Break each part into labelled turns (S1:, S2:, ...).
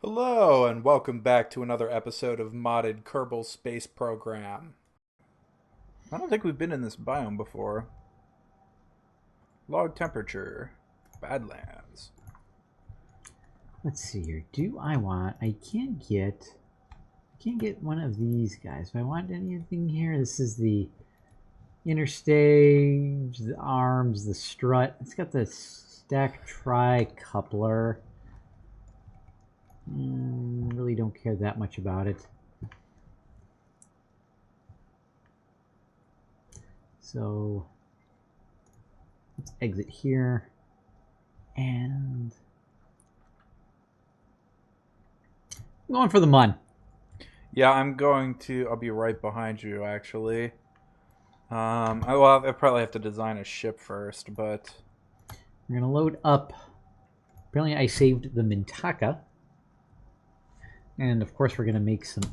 S1: Hello, and welcome back to another episode of Modded Kerbal Space Program. I don't think we've been in this biome before. Log temperature, Badlands.
S2: Let's see here. I can't get one of these guys. Do I want anything here? This is the interstage, the arms, the strut. It's got the stack tri-coupler. Really don't care that much about it. So let's exit here and I'm going for the mun.
S1: Yeah, I'll be right behind you, actually. I'll probably have to design a ship first, but...
S2: We're going to load up. Apparently I saved the Mintaka. And of course we're going to make some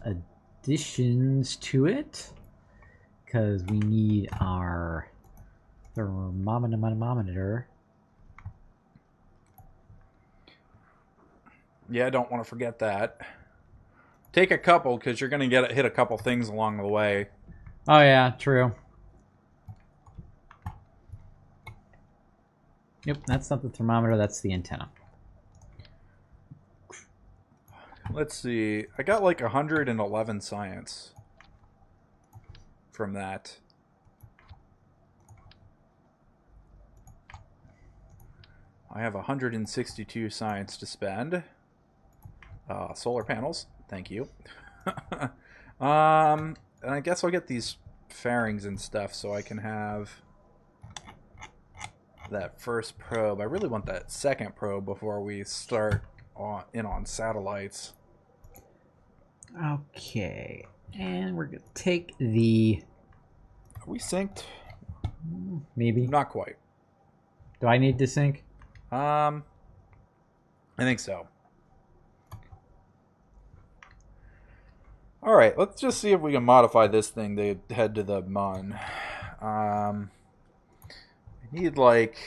S2: additions to it. Because we need our thermometer.
S1: Yeah, I don't want to forget that. Take a couple, because you're going to hit a couple things along the way.
S2: Oh yeah, true. Yep, that's not the thermometer, that's the antenna.
S1: Let's see. I got like 111 science from that. I have 162 science to spend. Solar panels. Thank you. And I guess I'll get these fairings and stuff so I can have that first probe. I really want that second probe before we start on satellites.
S2: Okay, and we're gonna take the...
S1: Are we synced?
S2: Maybe.
S1: Not quite.
S2: Do I need to sync?
S1: I think so. Alright, let's just see if we can modify this thing to head to the Mun. I need like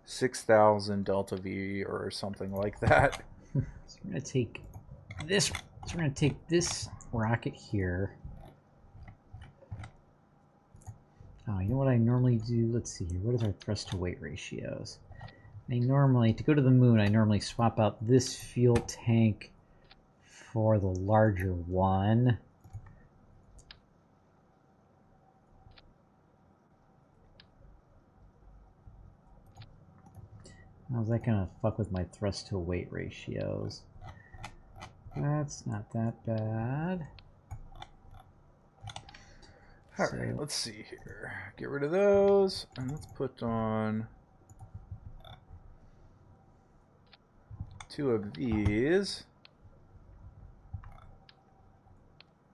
S1: 6,000 Delta V or something like that.
S2: So we're gonna take this. So we're gonna take this rocket here. Oh, you know what I normally do? Let's see here. What is our thrust to weight ratios? To go to the moon, I normally swap out this fuel tank for the larger one. How's that gonna fuck with my thrust to weight ratios? That's not that bad.
S1: Alright, let's see here. Get rid of those, and let's put on 2 of these.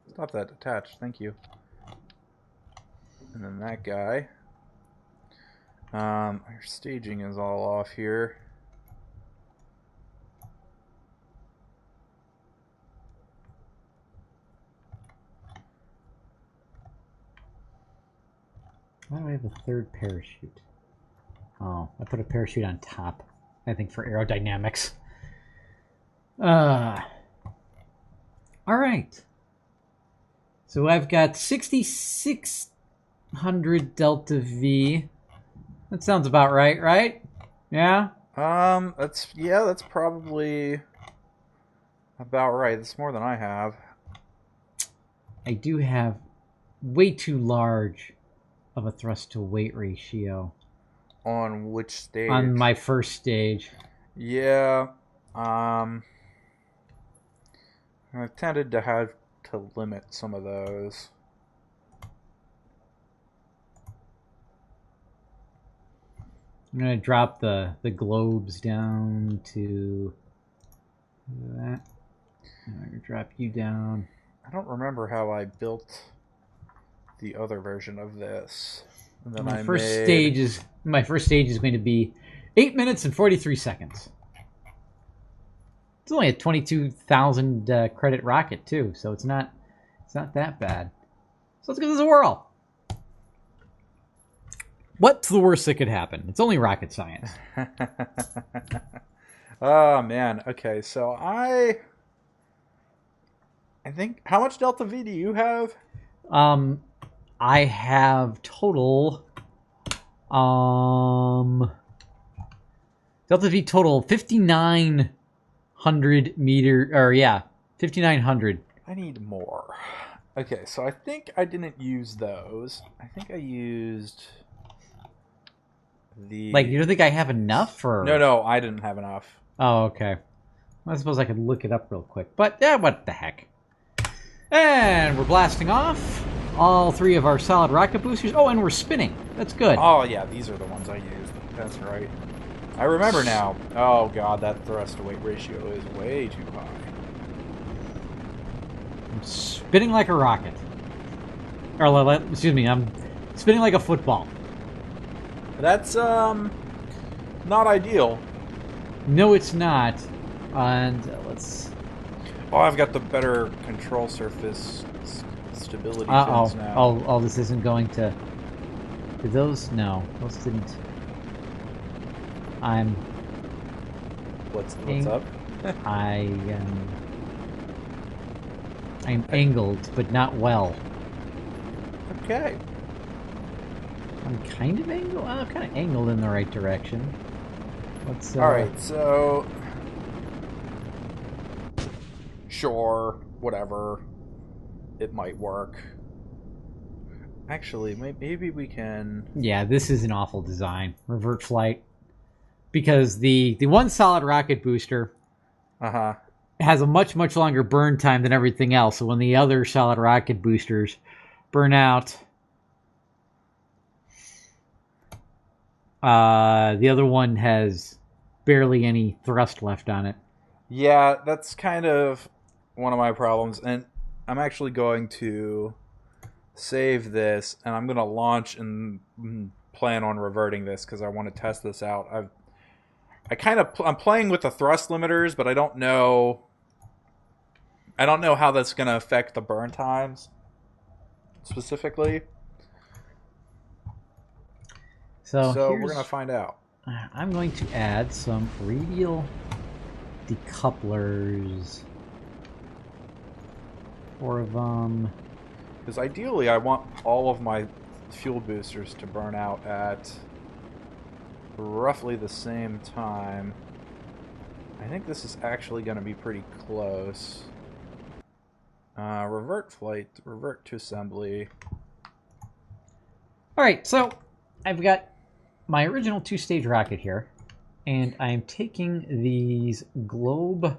S1: Stop that attached, thank you. And then that guy. Our staging is all off here.
S2: Why do I have a third parachute? Oh, I put a parachute on top. I think for aerodynamics. All right. So I've got 6,600 Delta V. That sounds about right, right? Yeah?
S1: That's probably about right. That's more than I have.
S2: I do have way too large of a thrust to weight ratio.
S1: On which stage?
S2: On my first stage.
S1: Yeah. I've tended to have to limit some of those.
S2: I'm going to drop the globes down to that. I'm going to drop you down.
S1: I don't remember how I built the other version of this. And then
S2: My first stage is going to be 8 minutes and 43 seconds. It's only a 22,000 credit rocket too, so it's not that bad. So let's give this a whirl. What's the worst that could happen? It's only rocket science.
S1: Oh man. Okay, so I think how much Delta V do you have?
S2: I have total Delta V total 5,900 meter, or yeah, 5,900.
S1: I need more. Okay, so I think I didn't use those. I think I used the.
S2: Like, you don't think I have enough, or
S1: No, I didn't have enough.
S2: Oh, okay. I suppose I could look it up real quick, but yeah, what the heck. And we're blasting off all 3 of our solid rocket boosters. Oh, and we're spinning. That's good.
S1: Oh yeah, these are the ones I used. That's right. I remember now. Oh god, that thrust to weight ratio is way too high.
S2: I'm spinning like a rocket. Or, excuse me, I'm spinning like a football.
S1: That's not ideal.
S2: No, it's not. And let's...
S1: Oh, I've got the better control surface stability
S2: Uh-oh.
S1: fins now.
S2: Oh, this isn't going to... Did those? No, those didn't. I'm
S1: What's up?
S2: I'm angled, but not well.
S1: Okay.
S2: I'm kind of angled. I'm kind of angled in the right direction. Let's.
S1: All right, so sure, whatever. It might work. Actually, maybe we can.
S2: Yeah, this is an awful design. Revert flight, because the one solid rocket booster has a much longer burn time than everything else. So when the other solid rocket boosters burn out, the other one has barely any thrust left on it.
S1: Yeah, that's kind of one of my problems, and I'm actually going to save this, and I'm going to launch and plan on reverting this because I want to test this out. I'm playing with the thrust limiters, but I don't know how that's going to affect the burn times specifically. So we're going to find out.
S2: I'm going to add some radial decouplers. 4 of them.
S1: Because ideally, I want all of my fuel boosters to burn out at roughly the same time. I think this is actually going to be pretty close. Revert flight, revert to assembly.
S2: Alright, so I've got my original 2-stage rocket here, and I'm taking these globe...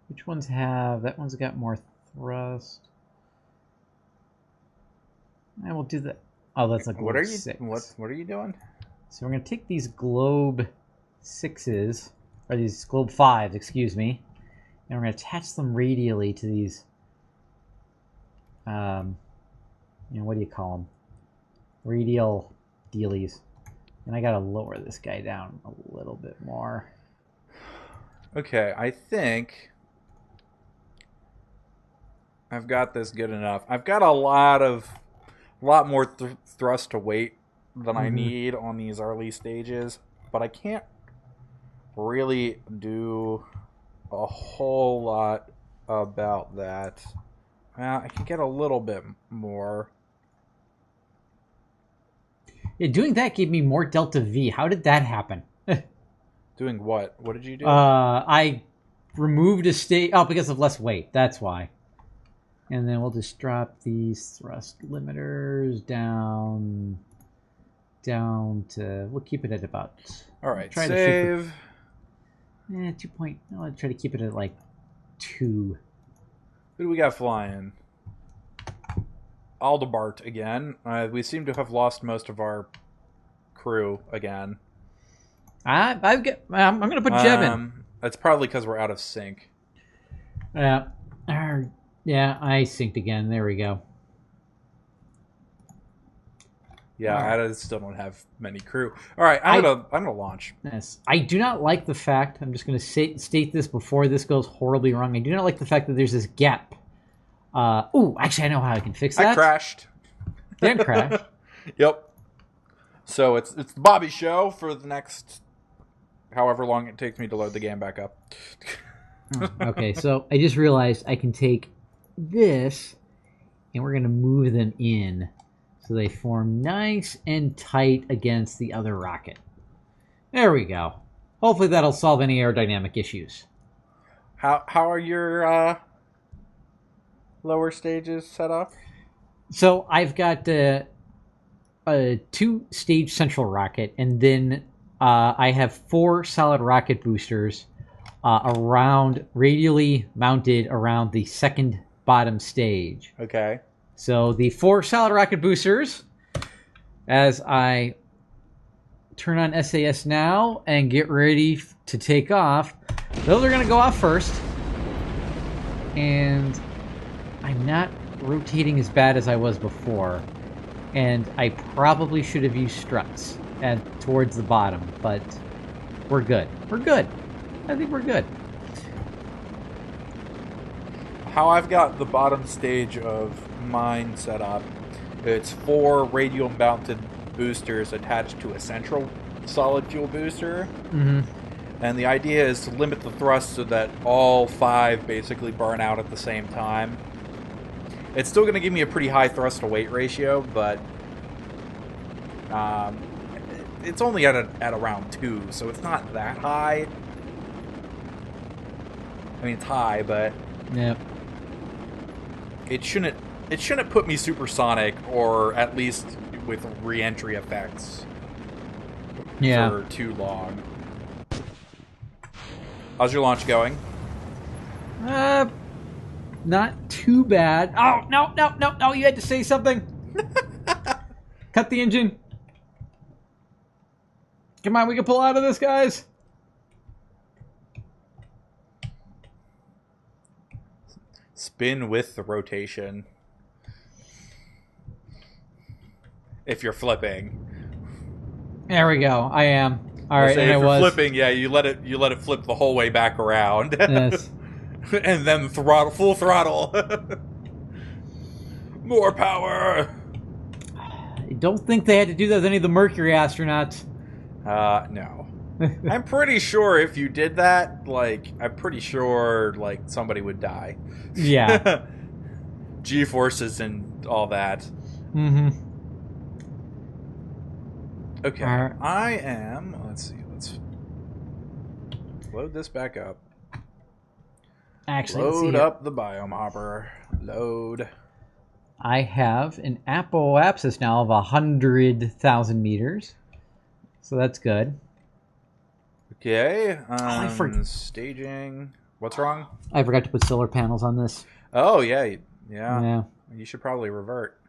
S2: Which ones have... That one's got more thrust. I will do that. Oh, that's a globe 6.
S1: What are you doing?
S2: So we're going to take these globe 6s, or these globe 5s, excuse me, and we're going to attach them radially to these, what do you call them? Radial dealies. And I got to lower this guy down a little bit more.
S1: Okay, I think I've got this good enough. I've got a lot more thrust to weight than I need on these early stages, but I can't really do a whole lot about that. I can get a little bit more.
S2: Yeah, doing that gave me more Delta V. How did that happen?
S1: Doing what? What did you do?
S2: I removed a state. Oh, because of less weight. That's why. And then we'll just drop these thrust limiters down to... We'll keep it at about...
S1: All right, save.
S2: 2 point... I'll try to keep it at like 2.
S1: Who do we got flying? Aldebart again. We seem to have lost most of our crew again.
S2: I'm going to put Jeb in.
S1: It's probably because we're out of sync.
S2: Yeah, I synced again. There we go.
S1: Yeah, I still don't have many crew. All right, I'm gonna launch.
S2: Yes, I do not like the fact. I'm just going to state this before this goes horribly wrong. I do not like the fact that there's this gap. Actually, I know how I can fix that.
S1: I crashed.
S2: Didn't crash.
S1: Yep. So it's the Bobby show for the next however long it takes me to load the game back up.
S2: Okay, so I just realized I can take this, and we're going to move them in so they form nice and tight against the other rocket. There we go. Hopefully that'll solve any aerodynamic issues.
S1: How are your lower stages set up?
S2: So I've got a 2-stage central rocket, and then I have 4 solid rocket boosters radially mounted around the second bottom stage.
S1: Okay.
S2: So the 4 solid rocket boosters, as I turn on SAS now and get ready to take off, those are going to go off first. And I'm not rotating as bad as I was before. And I probably should have used struts towards the bottom, but we're good. We're good. I think we're good.
S1: How I've got the bottom stage of mine set up, it's 4 radial mounted boosters attached to a central solid fuel booster.
S2: Mm-hmm.
S1: And the idea is to limit the thrust so that all 5 basically burn out at the same time. It's still going to give me a pretty high thrust to weight ratio, but it's only at around 2, so it's not that high. I mean, it's high, but
S2: Yeah.
S1: it shouldn't put me supersonic, or at least with reentry effects for too long. How's your launch going?
S2: Not too bad. Oh, no, you had to say something. Cut the engine. Come on, we can pull out of this, guys.
S1: Spin with the rotation. If you're flipping.
S2: There we go. I am. All right,
S1: and
S2: if
S1: you're flipping, yeah, you let it flip the whole way back around.
S2: Yes.
S1: And then full throttle. More power.
S2: I don't think they had to do that with any of the Mercury astronauts.
S1: No. I'm pretty sure if you did that, I'm pretty sure, somebody would die.
S2: Yeah.
S1: G-forces and all that.
S2: Mm-hmm.
S1: Okay. Let's see, let's load this back up.
S2: Actually,
S1: load up the biome hopper. Load.
S2: I have an apoapsis now of 100,000 meters. So that's good.
S1: Okay. Staging. What's wrong?
S2: I forgot to put solar panels on this.
S1: Oh, yeah. Yeah. You should probably revert.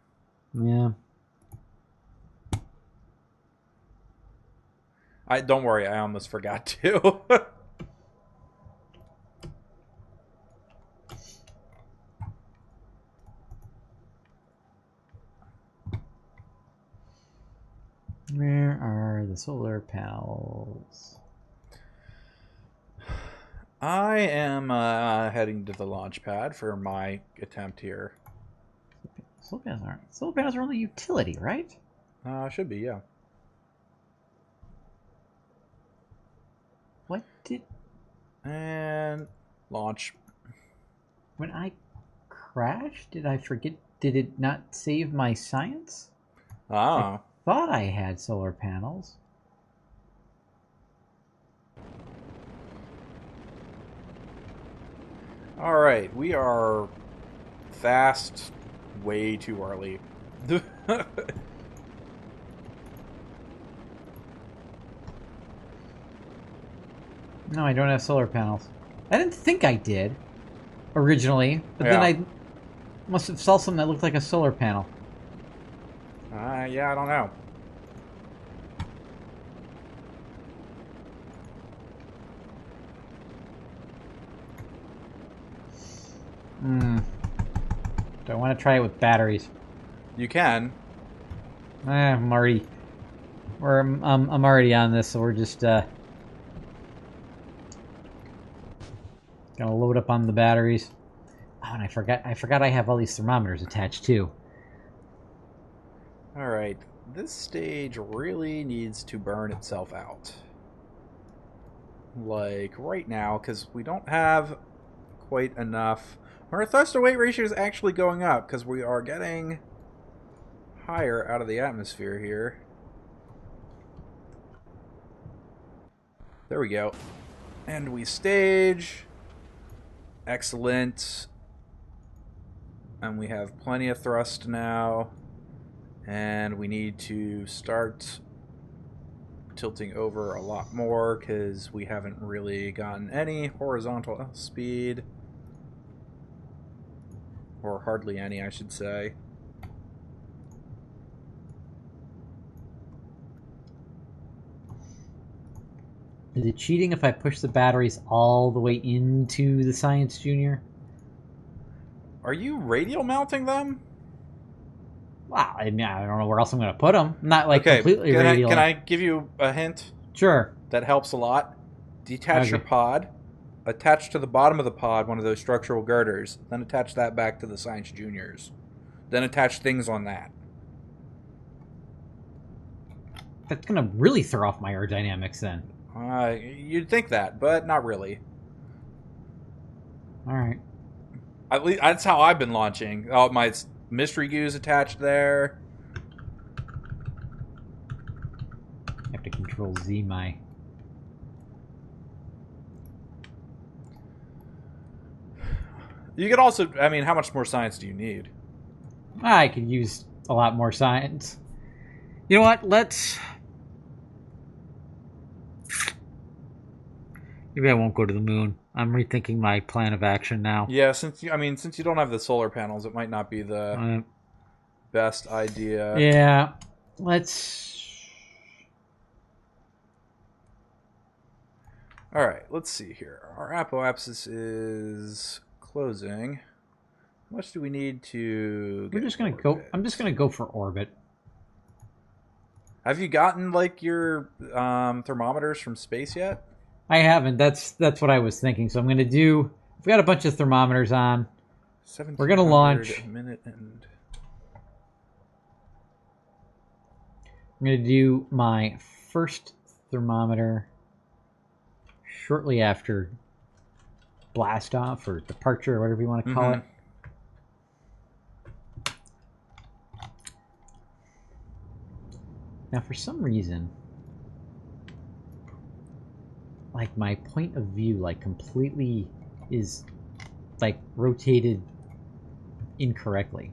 S2: Yeah.
S1: Don't worry, I almost forgot to.
S2: Where are the solar panels?
S1: I am heading to the launch pad for my attempt here.
S2: Solar panels are only utility, right?
S1: Should be, yeah.
S2: What did...
S1: And launch.
S2: When I crashed, did I forget... Did it not save my science?
S1: Ah.
S2: I thought I had solar panels.
S1: Alright, we are fast way too early.
S2: No, I don't have solar panels. I didn't think I did originally, but then I must have saw something that looked like a solar panel.
S1: Yeah, I don't know.
S2: Do I want to try it with batteries?
S1: You can.
S2: I'm already on this, so we're just gonna load up on the batteries. Oh, and I forgot I have all these thermometers attached too.
S1: Alright, this stage really needs to burn itself out. like right now, because we don't have quite enough. Our thrust to weight ratio is actually going up because we are getting higher out of the atmosphere here. There we go. And we stage. Excellent. And we have plenty of thrust now. And we need to start tilting over a lot more because we haven't really gotten any horizontal speed. Or hardly any, I should say.
S2: Is it cheating if I push the batteries all the way into the Science Junior?
S1: Are you radial mounting them?
S2: Wow, I mean, I don't know where else I'm going to put them. Not like completely radial.
S1: Can I give you a hint?
S2: Sure.
S1: That helps a lot. Detach your pod. Attach to the bottom of the pod one of those structural girders. Then attach that back to the Science Juniors. Then attach things on that.
S2: That's going to really throw off my aerodynamics then.
S1: You'd think that, but not really.
S2: All right.
S1: At least that's how I've been launching. Oh, my mystery goo's attached there.
S2: I have to control Z my...
S1: You could also, I mean, how much more science do you need?
S2: I could use a lot more science. You know what? Let's... Maybe I won't go to the moon. I'm rethinking my plan of action now.
S1: Yeah, since you don't have the solar panels, it might not be the best idea.
S2: Yeah, let's...
S1: All right, let's see here. Our apoapsis is closing. How much do we need to?
S2: We're just gonna go. I'm just gonna go for orbit.
S1: Have you gotten like your thermometers from space yet?
S2: I haven't. That's what I was thinking. So I'm gonna do. I've got a bunch of thermometers on. We're gonna launch.
S1: Minute and...
S2: I'm gonna do my first thermometer shortly after blast off or departure or whatever you want to call it. Now, for some reason, like my point of view, like completely is like rotated incorrectly.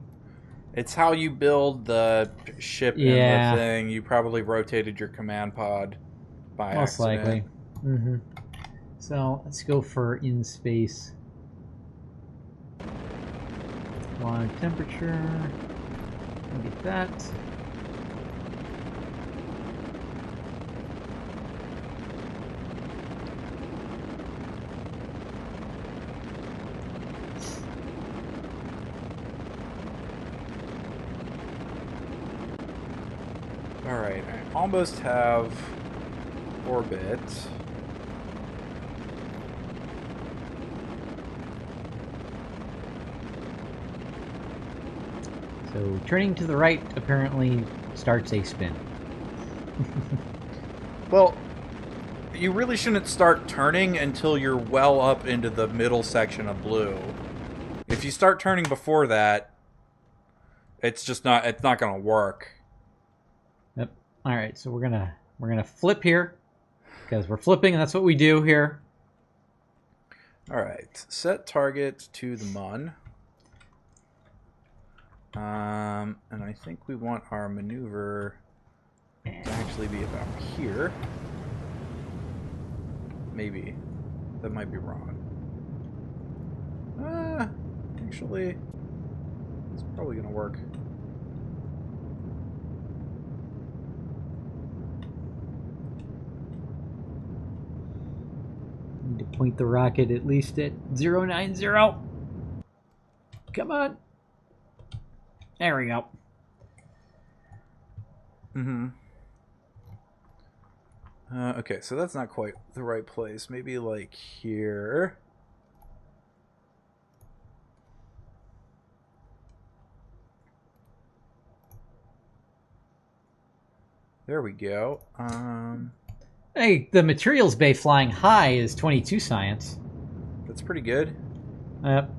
S1: It's how you build the ship and the thing. You probably rotated your command pod by accident.
S2: Most likely. Mm-hmm. So let's go for in space. Log temperature. We'll get that.
S1: Alright, I almost have orbit.
S2: So turning to the right apparently starts a spin.
S1: Well, you really shouldn't start turning until you're well up into the middle section of blue. If you start turning before that, it's not going to work.
S2: Yep. All right, so we're gonna flip here because we're flipping, and that's what we do here.
S1: All right, set target to the mun. And I think we want our maneuver to actually be about here. Maybe that might be wrong. Actually, it's probably gonna work.
S2: Need to point the rocket at least at 090. Come on. There we go.
S1: Mm-hmm. Okay, so that's not quite the right place. Maybe like here. There we go.
S2: Hey, the materials bay flying high is 22 science.
S1: That's pretty good.
S2: Yep.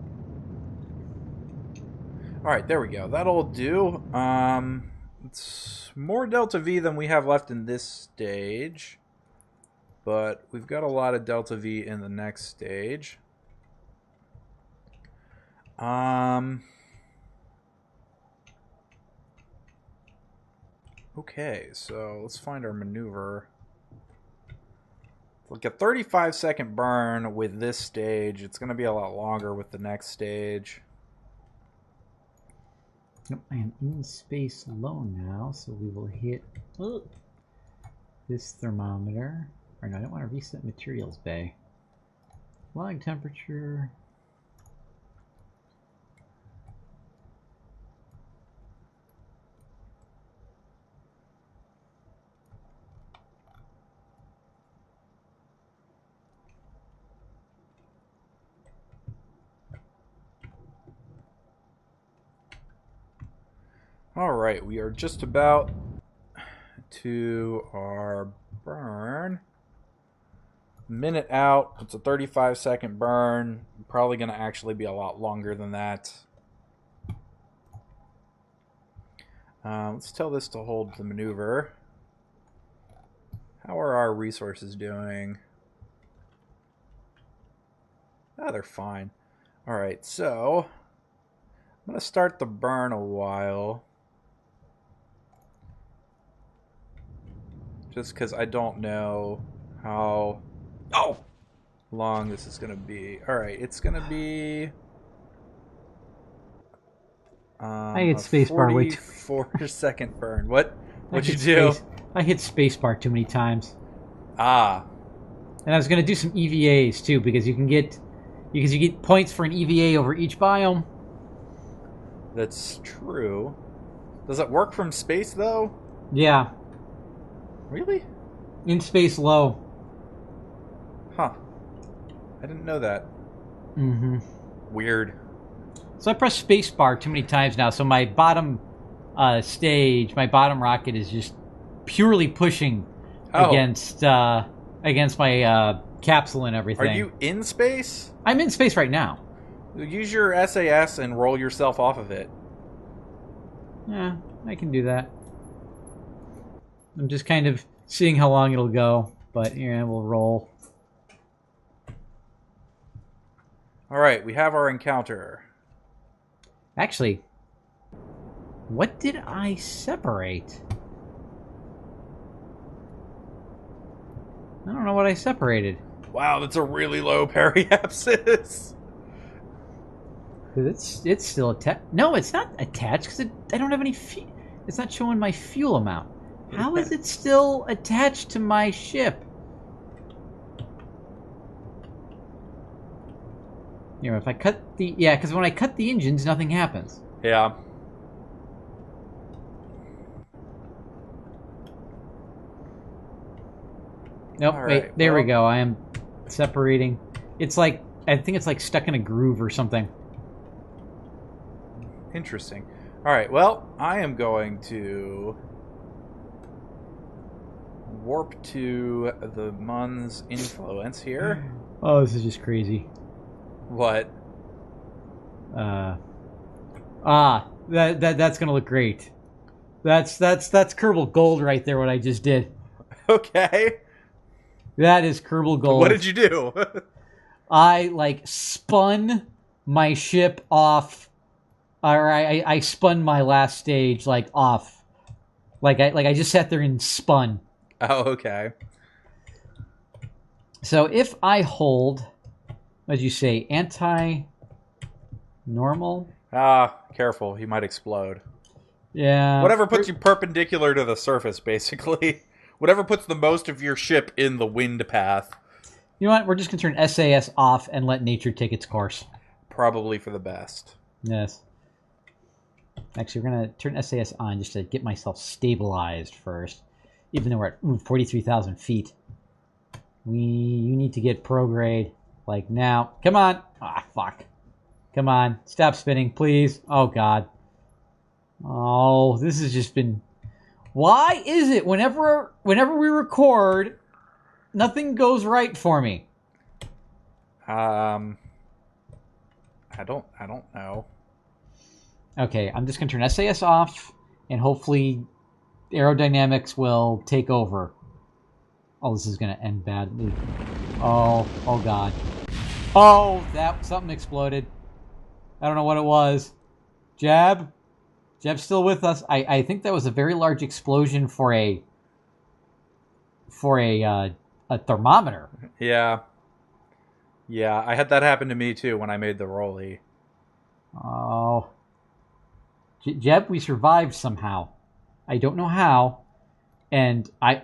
S1: Alright, there we go. That'll do. It's more Delta V than we have left in this stage. But we've got a lot of Delta V in the next stage. Okay, so let's find our maneuver. Like a 35-second burn with this stage. It's going to be a lot longer with the next stage.
S2: Nope, I am in space low now, so we will hit this thermometer. Or no, I don't want to reset materials bay. Flying temperature.
S1: Alright, we are just about to our burn. Minute out. It's a 35-second burn. Probably going to actually be a lot longer than that. Let's tell this to hold the maneuver. How are our resources doing? Ah, they're fine. Alright, so I'm going to start the burn a while. Just because I don't know how long this is going to be. Alright, it's going to be
S2: I hit spacebar way too
S1: 44-second burn. What'd you do?
S2: I hit spacebar too many times.
S1: Ah.
S2: And I was going to do some EVAs too, because you get points for an EVA over each biome.
S1: That's true. Does it work from space though?
S2: Yeah.
S1: Really?
S2: In space low.
S1: Huh. I didn't know that.
S2: Mm-hmm.
S1: Weird.
S2: So I pressed spacebar too many times now, so my bottom stage, my bottom rocket is just purely pushing against my capsule and everything.
S1: Are you in space?
S2: I'm in space right now.
S1: Use your SAS and roll yourself off of it.
S2: Yeah, I can do that. I'm just kind of seeing how long it'll go, but yeah, we'll roll.
S1: Alright, we have our encounter.
S2: Actually, what did I separate? I don't know what I separated.
S1: Wow, that's a really low periapsis.
S2: It's still attached. No, it's not attached because I don't have any. It's not showing my fuel amount. How is it still attached to my ship? You know, if I cut the because when I cut the engines, nothing happens.
S1: Yeah.
S2: Nope.
S1: All
S2: wait,
S1: right,
S2: there
S1: well,
S2: we go. I am separating. It's like I think it's like stuck in a groove or something.
S1: Interesting. Alright, well, I am going to warp to the Mun's influence here.
S2: Oh, this is just crazy.
S1: What?
S2: That's gonna look great. That's Kerbal Gold right there. What I just did.
S1: Okay.
S2: That is Kerbal Gold.
S1: What did you do?
S2: I spun my ship off. Or I spun my last stage off. I just sat there and spun.
S1: Oh, okay.
S2: So if I hold, what did you say, anti-normal?
S1: Careful, he might explode.
S2: Yeah.
S1: Whatever puts you perpendicular to the surface, basically. Whatever puts the most of your ship in the wind path.
S2: You know what? We're just going to turn SAS off and let nature take its course.
S1: Probably for the best.
S2: Yes. Actually, we're going to turn SAS on just to get myself stabilized first. Even though we're at 43,000 feet. You need to get prograde now. Come on. Ah, fuck. Come on. Stop spinning, please. Oh, God. Oh, this has just been... Why is it whenever we record, Nothing goes right for me.
S1: I don't know.
S2: Okay, I'm just going to turn SAS off, and hopefully aerodynamics will take over. Oh, this is going to end badly. Oh God. Oh, something exploded. I don't know what it was. Jab's still with us. I think that was a very large explosion for a thermometer.
S1: Yeah. Yeah, I had that happen to me too when I made the rollie.
S2: Oh. Jeb, we survived somehow. I don't know how. And our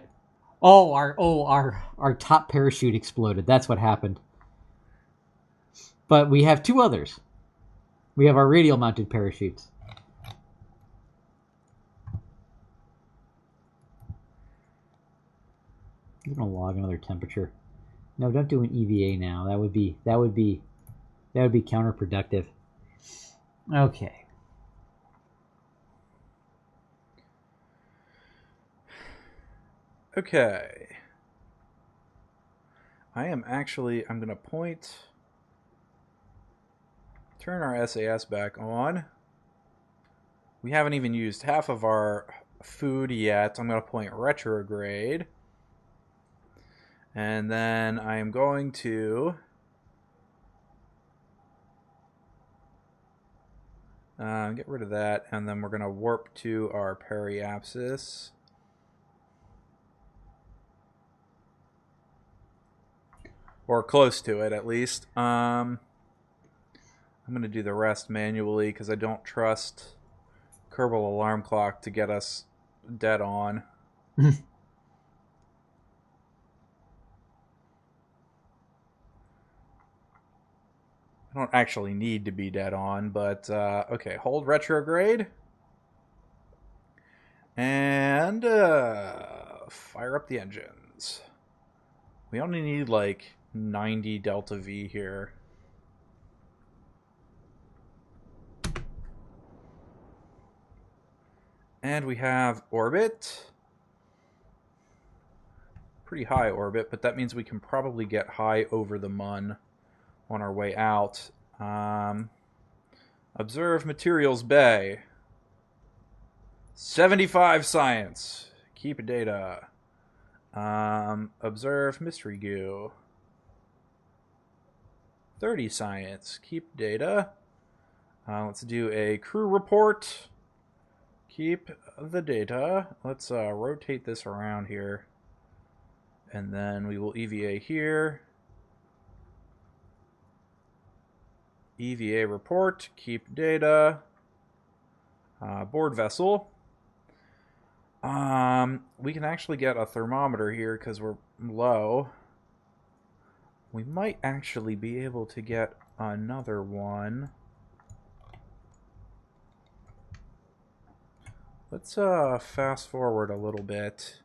S2: top parachute exploded. That's what happened. But we have two others. We have our radial mounted parachutes. I'm gonna log another temperature. No, don't do an EVA now. That would be counterproductive. Okay.
S1: Okay. I'm going to turn our SAS back on. We haven't even used half of our food yet. I'm going to point retrograde. And then I am going to get rid of that. And then we're going to warp to our periapsis. Or close to it, at least. I'm going to do the rest manually because I don't trust Kerbal Alarm Clock to get us dead on. I don't actually need to be dead on, but okay, hold retrograde. And fire up the engines. We only need like 90 delta V here. And we have orbit. Pretty high orbit, but that means we can probably get high over the mun on our way out. Observe materials bay. 75 science. Keep data. Observe mystery goo. 30 science. Keep data. Let's do a crew report. Keep the data. Let's rotate this around here. And then we will EVA here. EVA report. Keep data. Board vessel. We can actually get a thermometer here because we're low. We might actually be able to get another one. Let's fast forward a little bit.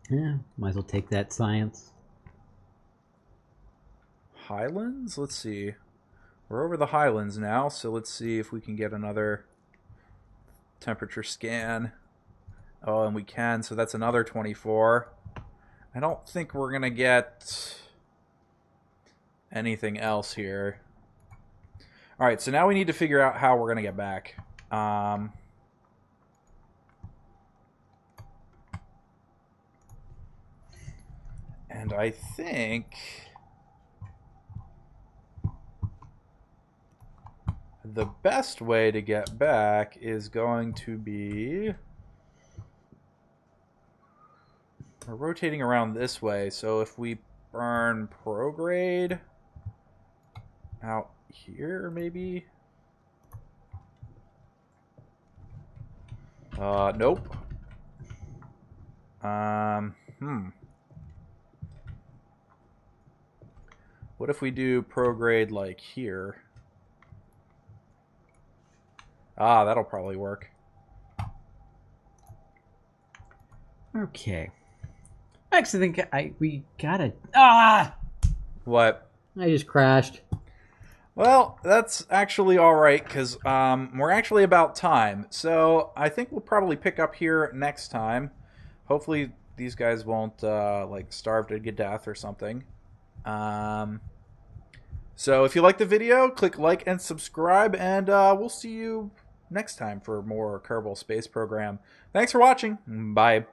S2: Yeah, might as well take that science.
S1: Highlands? Let's see. We're over the Highlands now, so let's see if we can get another temperature scan. Oh, and we can, so that's another 24. I don't think we're going to get anything else here. All right, so now we need to figure out how we're going to get back. And I think the best way to get back is going to be... We're rotating around this way, so if we burn prograde out here, maybe? Nope. What if we do prograde like here? Ah, that'll probably work.
S2: Okay. I actually think we gotta... Ah!
S1: What?
S2: I just crashed.
S1: Well, that's actually alright, because we're actually about time. So I think we'll probably pick up here next time. hopefully these guys won't like starve to death or something. So if you like the video, click like and subscribe, and we'll see you next time for more Kerbal Space Program. Thanks for watching. Bye.